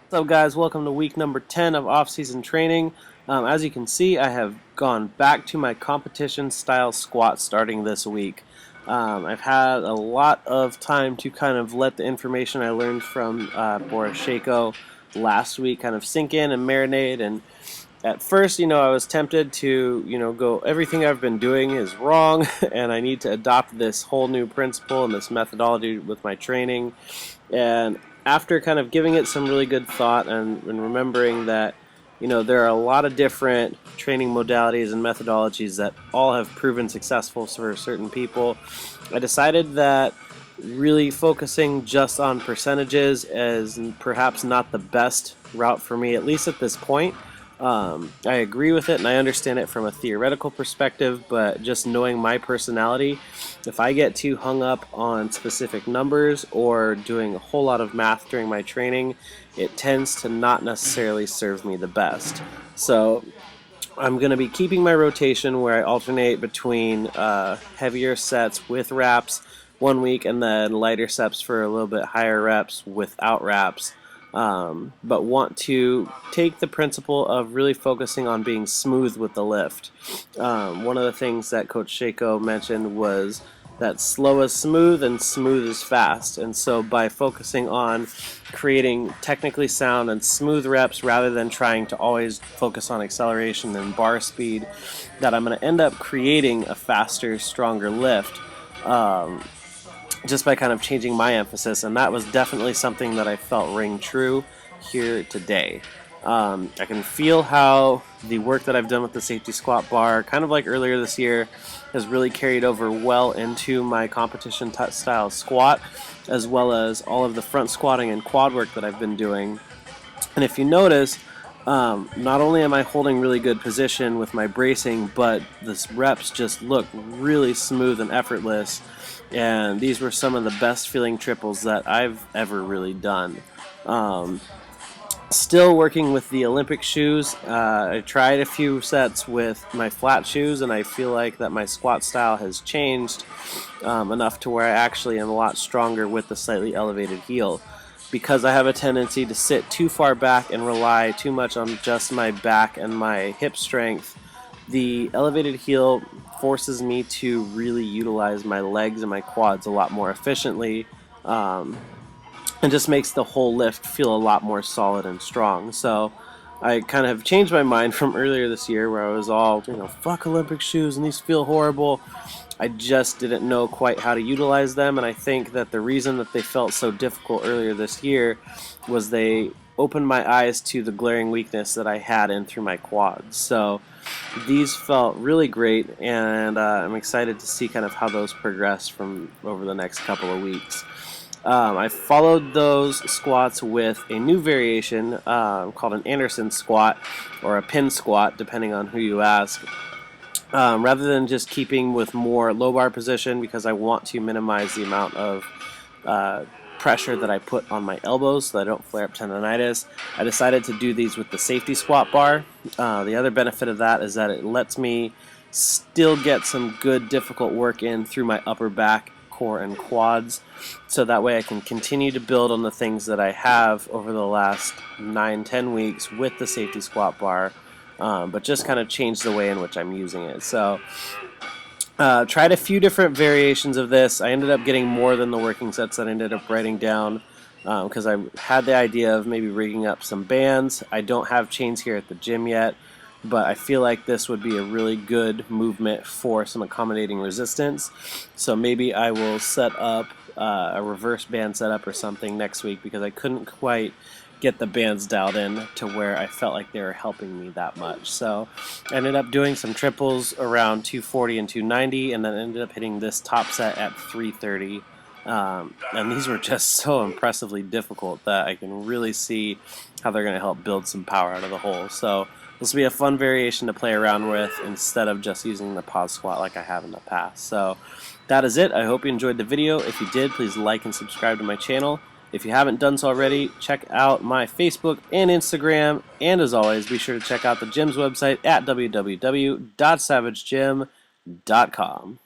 What's up, guys? Welcome to week number 10 of off-season training. As you can see, I have gone back to my competition style squat starting this week. I've had a lot of time to kind of let the information I learned from Boris Shako last week kind of sink in and marinate. And at first, I was tempted to, go, everything I've been doing is wrong, and I need to adopt this whole new principle and this methodology with my training. And after kind of giving it some really good thought and remembering that, there are a lot of different training modalities and methodologies that all have proven successful for certain people, I decided that really focusing just on percentages is perhaps not the best route for me, at least at this point. I agree with it and I understand it from a theoretical perspective, but just knowing my personality, if I get too hung up on specific numbers or doing a whole lot of math during my training, it tends to not necessarily serve me the best. So I'm going to be keeping my rotation where I alternate between heavier sets with wraps one week and then lighter sets for a little bit higher reps without wraps. But want to take the principle of really focusing on being smooth with the lift. One of the things that Coach Shako mentioned was that slow is smooth and smooth is fast. And so by focusing on creating technically sound and smooth reps rather than trying to always focus on acceleration and bar speed, that I'm going to end up creating a faster, stronger lift. Just by kind of changing my emphasis, and that was definitely something that I felt ring true here today. I can feel how the work that I've done with the safety squat bar, kind of like earlier this year, has really carried over well into my competition style squat, as well as all of the front squatting and quad work that I've been doing. And if you notice, not only am I holding really good position with my bracing, but the reps just look really smooth and effortless. And these were some of the best feeling triples that I've ever really done. Still working with the Olympic shoes. I tried a few sets with my flat shoes, and I feel like that my squat style has changed enough to where I actually am a lot stronger with the slightly elevated heel. Because I have a tendency to sit too far back and rely too much on just my back and my hip strength, the elevated heel forces me to really utilize my legs and my quads a lot more efficiently, and just makes the whole lift feel a lot more solid and strong. So I kind of changed my mind from earlier this year where I was all, fuck Olympic shoes and these feel horrible. I just didn't know quite how to utilize them, and I think that the reason that they felt so difficult earlier this year was they opened my eyes to the glaring weakness that I had in through my quads. So these felt really great, and I'm excited to see kind of how those progress from over the next couple of weeks. I followed those squats with a new variation called an Anderson squat or a pin squat, depending on who you ask. Rather than just keeping with more low bar position, because I want to minimize the amount of pressure that I put on my elbows so that I don't flare up tendonitis, I decided to do these with the safety squat bar. The other benefit of that is that it lets me still get some good difficult work in through my upper back, core, and quads, so that way I can continue to build on the things that I have over the last 9-10 weeks with the safety squat bar, but just kind of change the way in which I'm using it. So tried a few different variations of this. I ended up getting more than the working sets that I ended up writing down, because I had the idea of maybe rigging up some bands. I don't have chains here at the gym yet, but I feel like this would be a really good movement for some accommodating resistance. So maybe I will set up a reverse band setup or something next week, because I couldn't quite get the bands dialed in to where I felt like they were helping me that much. So I ended up doing some triples around 240 and 290, and then ended up hitting this top set at 330. And these were just so impressively difficult that I can really see how they're going to help build some power out of the hole. So this will be a fun variation to play around with instead of just using the pause squat like I have in the past. So that is it. I hope you enjoyed the video. If you did, please like and subscribe to my channel. If you haven't done so already, check out my Facebook and Instagram. And as always, be sure to check out the gym's website at www.savagegym.com.